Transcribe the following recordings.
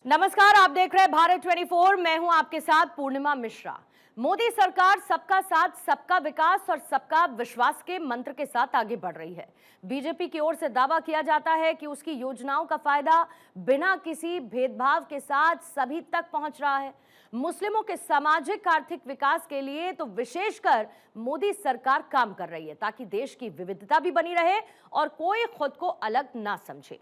नमस्कार, आप देख रहे हैं भारत 24। मैं हूं आपके साथ पूर्णिमा मिश्रा। मोदी सरकार सबका साथ, सबका विकास और सबका विश्वास के मंत्र के साथ आगे बढ़ रही है। बीजेपी की ओर से दावा किया जाता है कि उसकी योजनाओं का फायदा बिना किसी भेदभाव के साथ सभी तक पहुंच रहा है। मुस्लिमों के सामाजिक आर्थिक विकास के लिए तो विशेषकर मोदी सरकार काम कर रही है, ताकि देश की विविधता भी बनी रहे और कोई खुद को अलग ना समझे।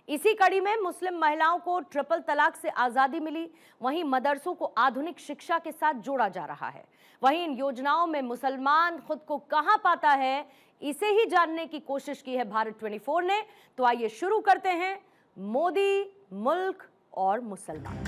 इसी कड़ी में मुस्लिम महिलाओं को ट्रिपल तलाक से आजादी मिली, वहीं मदरसों को आधुनिक शिक्षा के साथ जोड़ा जा रहा है। वहीं इन योजनाओं में मुसलमान खुद को कहां पाता है, इसे ही जानने की कोशिश की है भारत 24 ने। तो आइए शुरू करते हैं मोदी, मुल्क और मुसलमान।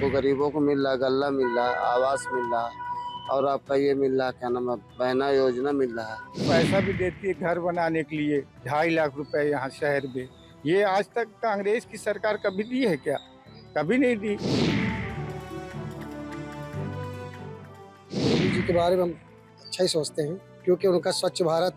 तो गरीबों को मिल रहा, गल्ला मिल रहा, आवास मिल रहा और आपका ये मिल रहा, क्या नाम है, बहना योजना मिल रहा है। पैसा भी देती है घर बनाने के लिए 2.5 लाख रुपए यहाँ शहर में। ये आज तक कांग्रेस की सरकार कभी दी है क्या? कभी नहीं दी। मोदी जी के बारे में हम अच्छा ही सोचते हैं, क्योंकि उनका स्वच्छ भारत,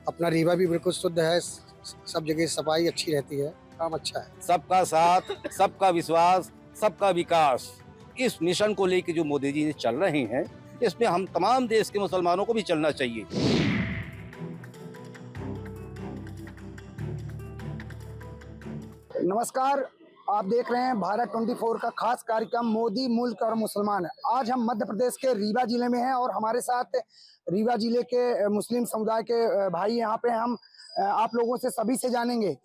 अपना रीवा भी बिल्कुल शुद्ध है, सब जगह सफाई अच्छी रहती है, काम अच्छा है। सबका साथ, सबका विश्वास, सबका विकास, इस मिशन को लेकर जो मोदी जी चल रहे हैं, इसमें हम तमाम देश के मुसलमानों को भी चलना चाहिए। नमस्कार, आप देख रहे हैं भारत 24 का खास कार्यक्रम मोदी, मुल्क और मुसलमान। आज हम मध्य प्रदेश के रीवा जिले में हैं और हमारे साथ रीवा जिले के मुस्लिम समुदाय के भाई यहाँ पे। हम आप लोगों से सभी से जानेंगे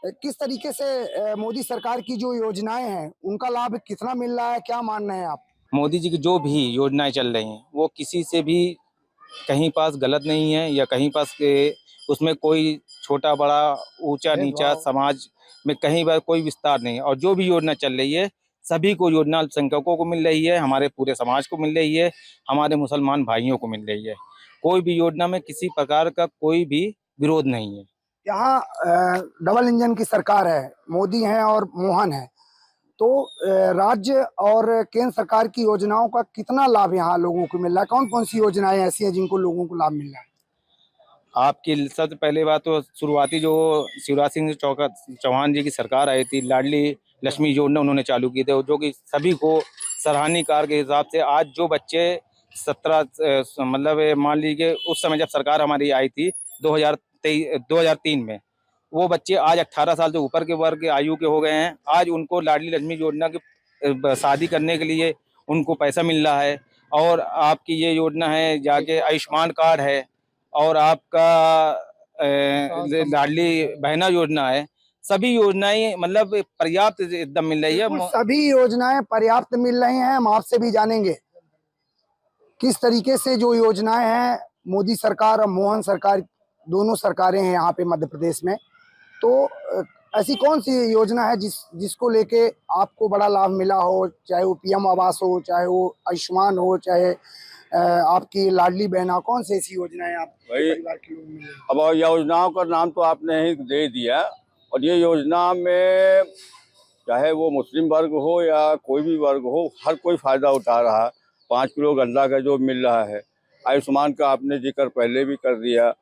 किस तरीके से मोदी सरकार की जो योजनाएं हैं उनका लाभ कितना मिल रहा है, क्या मान रहे हैं आप? मोदी जी की जो भी योजनाएं चल रही हैं वो किसी से भी कहीं पास गलत नहीं है, या कहीं पास उसमें कोई छोटा बड़ा ऊंचा नीचा समाज में कहीं बार कोई विस्तार नहीं है। और जो भी योजना चल रही है सभी को योजना अल्पसंख्यकों को मिल रही है, हमारे पूरे समाज को मिल रही है, हमारे मुसलमान भाइयों को मिल रही है। कोई भी योजना में किसी प्रकार का कोई भी विरोध नहीं है। यहाँ डबल इंजन की सरकार है, मोदी हैं और मोहन है, तो राज्य और केंद्र सरकार की योजनाओं का कितना लाभ यहाँ लोगों को मिल रहा है? कौन कौन सी योजनाएं ऐसी हैं जिनको लोगों को लाभ मिल रहा है? आपकी सबसे पहले बात तो शुरुआती जो शिवराज सिंह चौहान जी की सरकार आई थी, लाडली लक्ष्मी योजना उन्होंने चालू की थी, जो कि सभी को सराहनीय कार्य के हिसाब से आज जो बच्चे 17 मतलब मान लीजिए उस समय जब सरकार हमारी आई थी 2003 में, वो बच्चे आज 18 साल से ऊपर के वर्ग के आयु के हो गए हैं। आज उनको लाडली लक्ष्मी योजना की शादी करने के लिए उनको पैसा मिल रहा है। और आपकी ये योजना है जाके आयुष्मान कार्ड है, और आपका लाडली बहना योजना है। सभी योजनाएं मतलब पर्याप्त एकदम मिल रही है। सभी योजनाएं पर्याप्त मिल रही हैं। हम आपसे भी जानेंगे किस तरीके से जो योजनाएं हैं, मोदी सरकार और मोहन सरकार, दोनों सरकारें हैं यहाँ पे मध्य प्रदेश में, तो ऐसी कौन सी योजना है जिसको लेके आपको बड़ा लाभ मिला हो? चाहे वो पीएम आवास हो, चाहे वो आयुष्मान हो, चाहे आपकी लाडली बहना, कौन सी ऐसी योजनाएं आप परिवार के लोग मिले? अब योजनाओं का नाम तो आपने ही दे दिया, और ये योजना में चाहे वो मुस्लिम वर्ग हो या कोई भी वर्ग हो, हर कोई फायदा उठा रहा है। 5 किलो गल्ला का जो मिल रहा है, आयुष्मान का आपने जिक्र पहले भी कर दिया,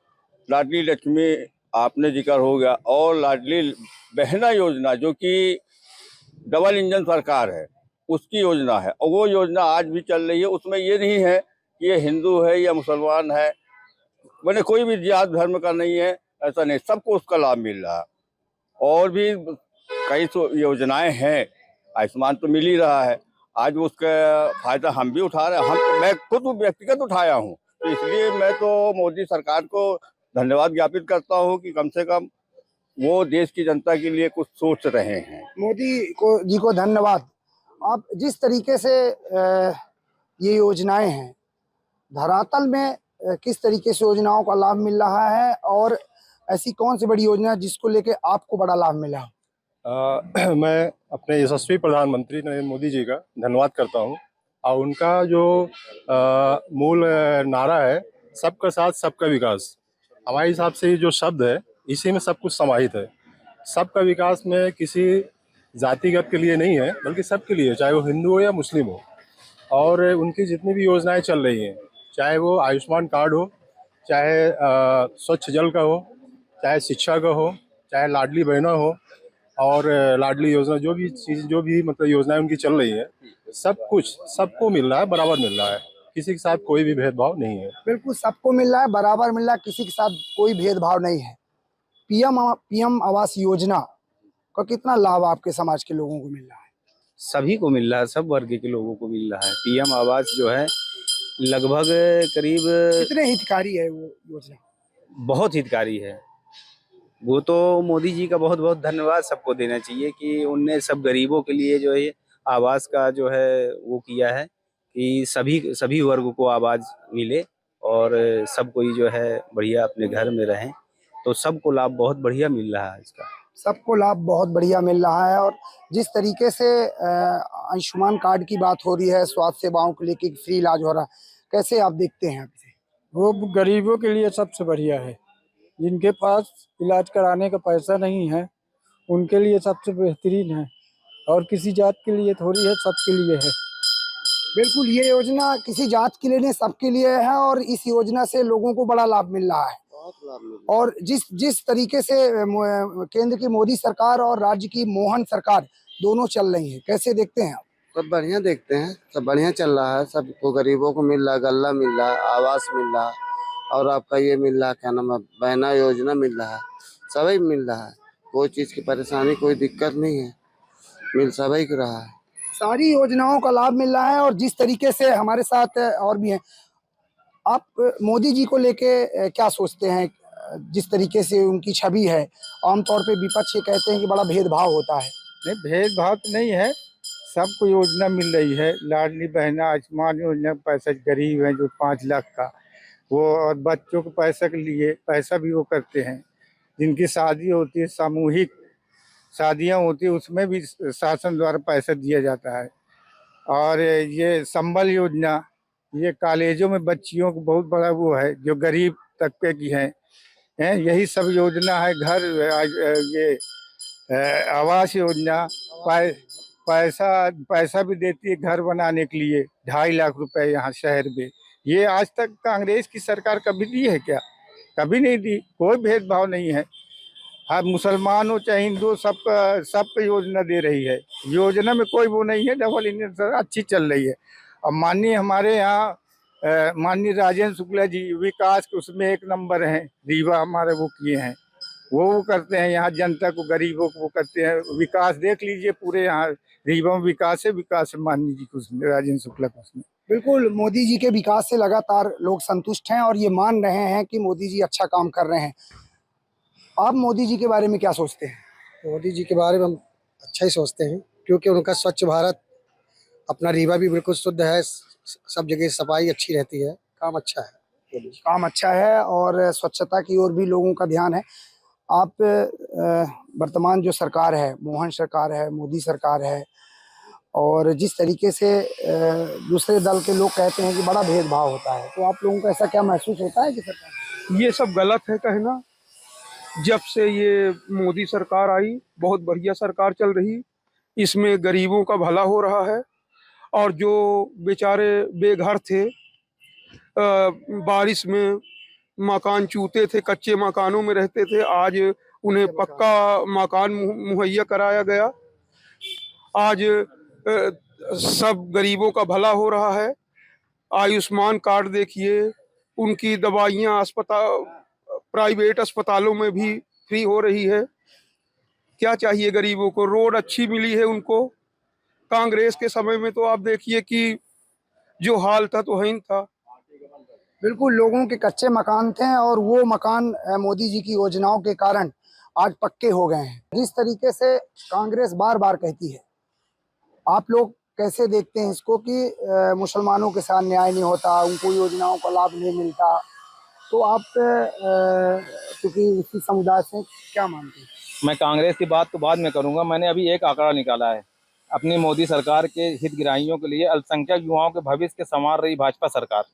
लाडली लक्ष्मी आपने जिक्र हो गया, और लाडली बहना योजना जो कि डबल इंजन सरकार है उसकी योजना है, और वो योजना आज भी चल रही है। उसमें ये नहीं है कि ये हिंदू है या मुसलमान है, मैंने कोई भी जात धर्म का नहीं है, ऐसा नहीं, सबको उसका लाभ मिल रहा है। और भी कई योजनाएं हैं, आयुष्मान तो मिल ही रहा है, आज उसका फायदा हम भी उठा रहे हैं। मैं खुद व्यक्तिगत उठाया हूँ, तो इसलिए मैं तो मोदी सरकार को धन्यवाद ज्ञापित करता हूँ कि कम से कम वो देश की जनता के लिए कुछ सोच रहे हैं। मोदी जी को धन्यवाद। आप जिस तरीके से ये योजनाएं हैं, धरातल में किस तरीके से योजनाओं का लाभ मिल रहा है, और ऐसी कौन सी बड़ी योजना जिसको लेके आपको बड़ा लाभ मिला? मैं अपने यशस्वी प्रधानमंत्री नरेंद्र मोदी जी का धन्यवाद करता हूँ। और उनका जो मूल नारा है, सबका साथ सबका विकास, हमारे हिसाब से जो शब्द है इसी में सब कुछ समाहित है। सबका विकास में किसी जातिगत के लिए नहीं है, बल्कि सबके लिए, चाहे वो हिंदू हो या मुस्लिम हो। और उनकी जितनी भी योजनाएं चल रही हैं, चाहे वो आयुष्मान कार्ड हो, चाहे स्वच्छ जल का हो, चाहे शिक्षा का हो, चाहे लाडली बहना हो और लाडली योजना, जो भी चीज़, जो भी मतलब योजनाएं उनकी चल रही है, सब कुछ सबको मिल रहा है, बराबर मिल रहा है। किसी के साथ कोई भी भेदभाव नहीं है। बिल्कुल सबको मिल रहा है, बराबर मिल रहा है, किसी के साथ कोई भेदभाव नहीं है। पीएम आवास योजना का कितना लाभ आपके समाज के लोगों को मिल रहा है? सभी को मिल रहा है, सब वर्ग के लोगों को मिल रहा है। पीएम आवास जो है लगभग करीब कितने हितकारी है वो योजना? बहुत हितकारी है। वो तो मोदी जी का बहुत बहुत धन्यवाद सबको देना चाहिए कि उनने सब गरीबों के लिए जो है आवास का जो है वो किया है कि सभी सभी वर्ग को आवाज मिले और सब कोई जो है बढ़िया अपने घर में रहें। तो सबको लाभ बहुत बढ़िया मिल रहा है इसका। सबको लाभ बहुत बढ़िया मिल रहा है। और जिस तरीके से आयुष्मान कार्ड की बात हो रही है, स्वास्थ्य सेवाओं को लेकर फ्री इलाज हो रहा है, कैसे आप देखते हैं इसे? वो गरीबों के लिए सबसे बढ़िया है। जिनके पास इलाज कराने का पैसा नहीं है उनके लिए सबसे बेहतरीन है, और किसी जात के लिए थोड़ी है, सबके लिए है। बिल्कुल, ये योजना किसी जात के लिए नहीं, सबके लिए है और इस योजना से लोगों को बड़ा लाभ मिल रहा है। बहुत लाभ मिल रहा है। और जिस तरीके से केंद्र की मोदी सरकार और राज्य की मोहन सरकार दोनों चल रही है, कैसे देखते हैं आप? सब बढ़िया देखते हैं, सब बढ़िया चल रहा है। सबको गरीबों को मिल रहा है, गल्ला मिल रहा है, आवास मिल रहा है और आपका ये मिल रहा है, क्या नाम है, बहना योजना मिल रहा है। सभी मिल रहा है, कोई चीज़ की परेशानी, कोई दिक्कत नहीं है, मिल सभी को रहा है। सारी योजनाओं का लाभ मिल रहा है। और जिस तरीके से हमारे साथ और भी हैं, आप मोदी जी को लेके क्या सोचते हैं? जिस तरीके से उनकी छवि है, आमतौर पे विपक्ष ये कहते हैं कि बड़ा भेदभाव होता है। नहीं, भेदभाव तो नहीं है, सबको योजना मिल रही है। लाडली बहना, आयुष्मान योजना, पैसा गरीब है जो 5 लाख का वो, और बच्चों को पैसा के लिए पैसा भी वो करते हैं। जिनकी शादी होती है, सामूहिक शादियां होती है, उसमें भी शासन द्वारा पैसा दिया जाता है। और ये संबल योजना, ये कॉलेजों में बच्चियों को बहुत बड़ा वो है जो गरीब तबके की हैं। यही सब योजना है। घर ये आवास योजना, पैसा भी देती है घर बनाने के लिए, 2.5 लाख रुपए यहाँ शहर में। ये आज तक कांग्रेस की सरकार कभी दी है क्या? कभी नहीं दी। कोई भेदभाव नहीं है। हाँ, मुसलमान हो चाहे हिंदू, सबका योजना दे रही है। योजना में कोई वो नहीं है। डबल इंजन अच्छी चल रही है। अब माननीय हमारे यहाँ माननीय राजेंद्र शुक्ला जी विकास के उसमें 1 नंबर हैं। रीवा हमारे वो किए हैं, वो करते हैं यहाँ जनता को, गरीबों को वो करते हैं। विकास देख लीजिए पूरे यहाँ रीवा में विकास है माननीय जी को, उसमें राजेंद्र शुक्ला को उसमें। बिल्कुल, मोदी जी के विकास से लगातार लोग संतुष्ट हैं और ये मान रहे हैं कि मोदी जी अच्छा काम कर रहे हैं। आप मोदी जी के बारे में क्या सोचते हैं? मोदी जी के बारे में हम अच्छा ही सोचते हैं, क्योंकि उनका स्वच्छ भारत, अपना रीवा भी बिल्कुल शुद्ध है, सब जगह सफाई अच्छी रहती है, काम अच्छा है। काम अच्छा है और स्वच्छता की ओर भी लोगों का ध्यान है। आप वर्तमान जो सरकार है, मोहन सरकार है, मोदी सरकार है, और जिस तरीके से दूसरे दल के लोग कहते हैं कि बड़ा भेदभाव होता है, तो आप लोगों को ऐसा क्या महसूस होता है कि सरकार? ये सब गलत है कहना। जब से ये मोदी सरकार आई, बहुत बढ़िया सरकार चल रही, इसमें गरीबों का भला हो रहा है। और जो बेचारे बेघर थे, बारिश में मकान चूते थे, कच्चे मकानों में रहते थे, आज उन्हें पक्का मकान मुहैया कराया गया। आज सब गरीबों का भला हो रहा है। आयुष्मान कार्ड देखिए, उनकी दवाइयाँ प्राइवेट अस्पतालों में भी फ्री हो रही है। क्या चाहिए गरीबों को? रोड अच्छी मिली है उनको। कांग्रेस के समय में तो आप देखिए कि जो हाल था तो वही था। बिल्कुल, लोगों के कच्चे मकान थे और वो मकान मोदी जी की योजनाओं के कारण आज पक्के हो गए हैं। जिस तरीके से कांग्रेस बार बार कहती है, आप लोग कैसे देखते हैं इसको कि मुसलमानों के साथ न्याय नहीं होता, उनको योजनाओं का लाभ नहीं मिलता, तो आप क्योंकि इसी समुदाय से क्या मानते हैं? मैं कांग्रेस की बात तो बाद में करूंगा। मैंने अभी एक आंकड़ा निकाला है अपनी मोदी सरकार के हितग्राहियों के लिए। अल्पसंख्यक युवाओं के भविष्य के संवार रही भाजपा सरकार,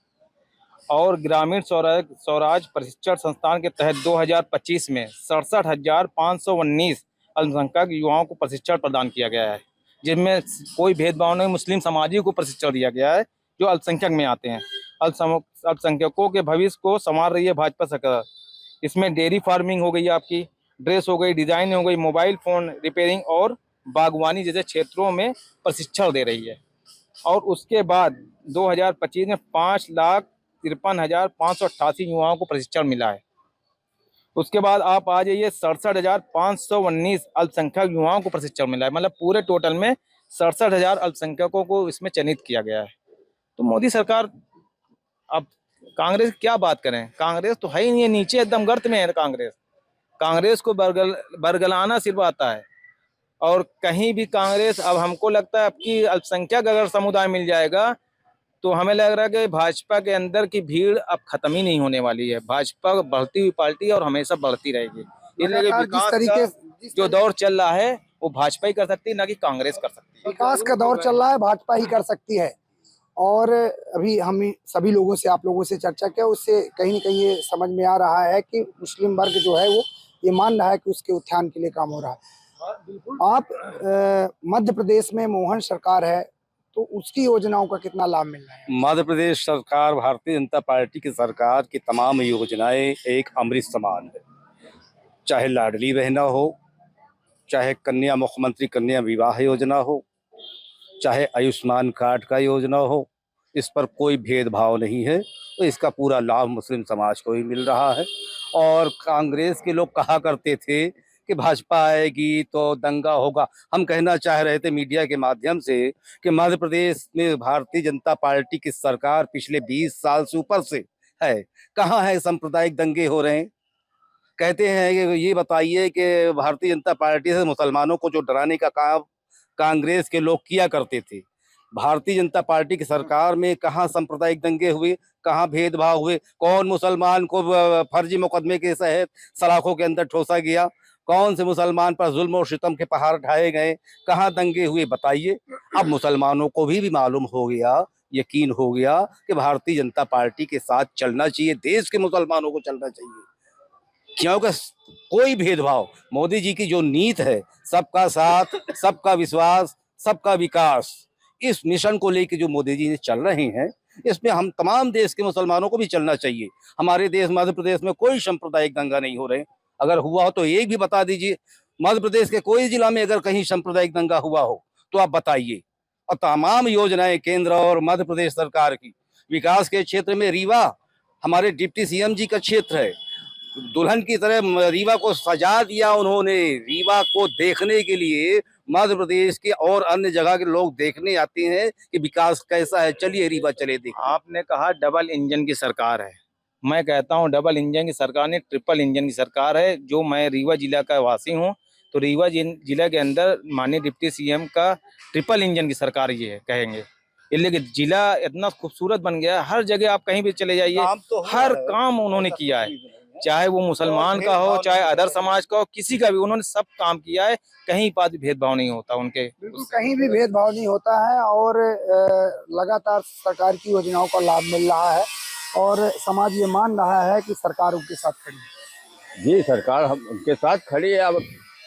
और ग्रामीण स्वराज प्रशिक्षण संस्थान के तहत 2025 में 67,519 अल्पसंख्यक युवाओं को प्रशिक्षण प्रदान किया गया है, जिनमें कोई भेदभाव नहीं। मुस्लिम समाजी को प्रशिक्षण दिया गया है जो अल्पसंख्यक में आते हैं। अल्पसंख्यकों के भविष्य को संवार रही है भाजपा सरकार। इसमें डेयरी फार्मिंग हो गई, आपकी ड्रेस हो गई, डिजाइन हो गई, मोबाइल फोन रिपेयरिंग और बागवानी जैसे क्षेत्रों में प्रशिक्षण दे रही है। और उसके बाद 2025 में 5,53,588 युवाओं को प्रशिक्षण मिला है। उसके बाद आप आ जाइए, 67,519 अल्पसंख्यक युवाओं को प्रशिक्षण मिला है। मतलब पूरे टोटल में 67,000 अल्पसंख्यकों को इसमें चयनित किया गया है। तो मोदी सरकार, अब कांग्रेस की क्या बात करें, कांग्रेस तो है ही नहीं है, नीचे एकदम गर्त में है कांग्रेस। कांग्रेस को बरगलाना सिर्फ आता है। और कहीं भी कांग्रेस, अब हमको लगता है अब की अल्पसंख्यक अगर समुदाय मिल जाएगा तो हमें लग रहा है कि भाजपा के अंदर की भीड़ अब खत्म ही नहीं होने वाली है। भाजपा बढ़ती हुई पार्टी और हमेशा बढ़ती रहेगी। इसलिए लगातार विकास का जो दौर चल रहा है वो भाजपा ही कर सकती है, ना कि कांग्रेस कर सकती है। विकास का दौर चल रहा है, भाजपा ही कर सकती है। और अभी हम सभी लोगों से, आप लोगों से चर्चा किया, उससे कहीं ना कहीं ये समझ में आ रहा है कि मुस्लिम वर्ग जो है वो ये मान रहा है कि उसके उत्थान के लिए काम हो रहा है। आप मध्य प्रदेश में मोहन सरकार है, तो उसकी योजनाओं का कितना लाभ मिल रहा है? मध्य प्रदेश सरकार, भारतीय जनता पार्टी की सरकार की तमाम योजनाएं एक अमृत समान है। चाहे लाडली बहना हो, चाहे कन्या मुख्यमंत्री कन्या विवाह योजना हो, चाहे आयुष्मान कार्ड का योजना हो, इस पर कोई भेदभाव नहीं है। तो इसका पूरा लाभ मुस्लिम समाज को ही मिल रहा है। और कांग्रेस के लोग कहा करते थे कि भाजपा आएगी तो दंगा होगा। हम कहना चाह रहे थे मीडिया के माध्यम से कि मध्य प्रदेश में भारतीय जनता पार्टी की सरकार पिछले 20 साल से ऊपर से है। कहाँ है सांप्रदायिक दंगे हो रहे हैं? कहते हैं कि ये बताइए कि भारतीय जनता पार्टी से मुसलमानों को जो डराने का काम कांग्रेस के लोग किया करते थे, भारतीय जनता पार्टी की सरकार में कहाँ सांप्रदायिक दंगे हुए, कहाँ भेदभाव हुए? कौन मुसलमान को फर्जी मुकदमे के तहत सलाखों के अंदर ठोसा गया? कौन से मुसलमान पर जुल्म और सितम के पहाड़ ढाए गए? कहाँ दंगे हुए, बताइए। अब मुसलमानों को भी मालूम हो गया, यकीन हो गया कि भारतीय जनता पार्टी के साथ चलना चाहिए, देश के मुसलमानों को चलना चाहिए। क्योंकि कोई भेदभाव, मोदी जी की जो नीति है, सबका साथ, सबका विश्वास, सबका विकास, इस मिशन को लेकर जो मोदी जी चल रहे हैं, इसमें हम तमाम देश के मुसलमानों को भी चलना चाहिए। हमारे देश मध्य प्रदेश में कोई सांप्रदायिक दंगा नहीं हो रहे। अगर हुआ हो तो एक भी बता दीजिए। मध्य प्रदेश के कोई जिला में अगर कहीं सांप्रदायिक दंगा हुआ हो तो आप बताइए। और तमाम योजनाएं केंद्र और मध्य प्रदेश सरकार की विकास के क्षेत्र में, रीवा हमारे डिप्टी सीएम जी का क्षेत्र है, दुल्हन की तरह रीवा को सजा दिया उन्होंने। रीवा को देखने के लिए मध्य प्रदेश के और अन्य जगह के लोग देखने आते हैं कि विकास कैसा है। चलिए रीवा चले देखें। आपने कहा डबल इंजन की सरकार है, मैं कहता हूं डबल इंजन की सरकार नहीं, ट्रिपल इंजन की सरकार है। जो मैं रीवा जिला का वासी हूं, तो रीवा जिला के अंदर माननीय डिप्टी सीएम का ट्रिपल इंजन की सरकार ये है कहेंगे। इसलिए कि जिला इतना खूबसूरत बन गया, हर जगह आप कहीं भी चले जाइए, हर काम उन्होंने किया है। चाहे वो मुसलमान का हो, चाहे अदर समाज का हो, किसी का भी, उन्होंने सब काम किया है। कहीं पर भी भेदभाव नहीं होता उनके। बिल्कुल कहीं भी भेदभाव नहीं होता है। और लगातार सरकार की योजनाओं का लाभ मिल रहा है और समाज ये मान रहा है कि सरकार उनके साथ खड़ी है। जी, सरकार हम उनके साथ खड़ी है। अब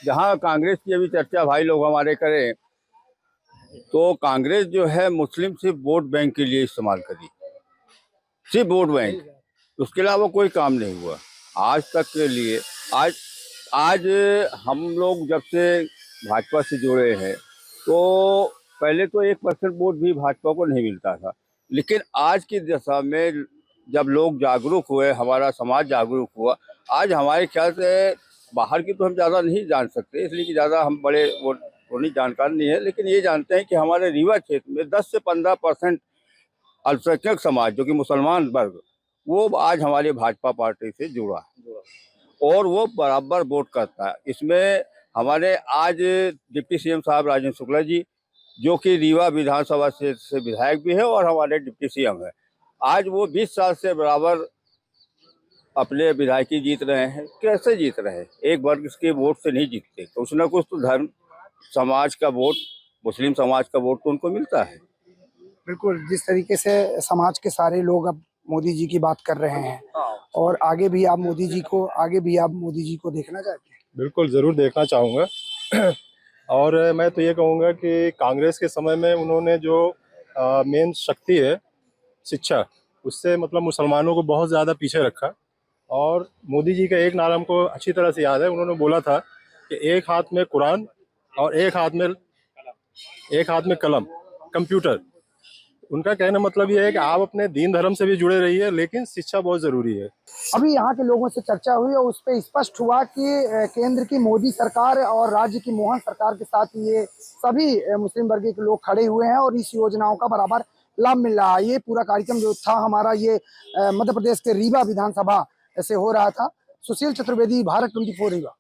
जहाँ कांग्रेस की अभी चर्चा भाई लोग हमारे करें, तो कांग्रेस जो है मुस्लिम सिर्फ वोट बैंक के लिए इस्तेमाल करी, सिर्फ वोट बैंक, उसके अलावा कोई काम नहीं हुआ आज तक के लिए। आज हम लोग जब से भाजपा से जुड़े हैं, तो पहले तो 1% वोट भी भाजपा को नहीं मिलता था। लेकिन आज की दशा में जब लोग जागरूक हुए, हमारा समाज जागरूक हुआ, आज हमारे ख्याल से बाहर की तो हम ज़्यादा नहीं जान सकते, इसलिए कि ज़्यादा हम बड़े वो नहीं जानकार नहीं है, लेकिन ये जानते हैं कि हमारे रीवा क्षेत्र में 10 से 15% अल्पसंख्यक समाज जो कि मुसलमान वर्ग, वो आज हमारे भाजपा पार्टी से जुड़ा है और वो बराबर वोट करता है। इसमें हमारे आज डिप्टी सीएम साहब राजेंद्र शुक्ला जी, जो कि रीवा विधानसभा से विधायक भी है और हमारे डिप्टी सीएम है, आज वो 20 साल से बराबर अपने विधायकी जीत रहे हैं। कैसे जीत रहे हैं? एक वर्ग के वोट से नहीं जीतते, कुछ ना कुछ तो धर्म समाज का वोट, मुस्लिम समाज का वोट तो उनको मिलता है। बिल्कुल, जिस तरीके से समाज के सारे लोग अब मोदी जी की बात कर रहे हैं, और आगे भी आप मोदी जी को देखना चाहते हैं? बिल्कुल ज़रूर देखना चाहूँगा। और मैं तो ये कहूँगा कि कांग्रेस के समय में उन्होंने जो मेन शक्ति है शिक्षा, उससे मतलब मुसलमानों को बहुत ज़्यादा पीछे रखा। और मोदी जी का एक नारा हमको अच्छी तरह से याद है। उन्होंने बोला था कि एक हाथ में कुरान और एक हाथ में कलम, कंप्यूटर। उनका कहना मतलब ये है कि आप अपने दीन धर्म से भी जुड़े रहिए, लेकिन शिक्षा बहुत जरूरी है। अभी यहाँ के लोगों से चर्चा हुई और उस पर स्पष्ट हुआ कि केंद्र की मोदी सरकार और राज्य की मोहन सरकार के साथ ये सभी मुस्लिम वर्ग के लोग खड़े हुए हैं और इस योजनाओं का बराबर लाभ मिल रहा है। ये पूरा कार्यक्रम जो था हमारा, ये मध्य प्रदेश के रीवा विधानसभा से हो रहा था। सुशील चतुर्वेदी, भारत 24 रीवा।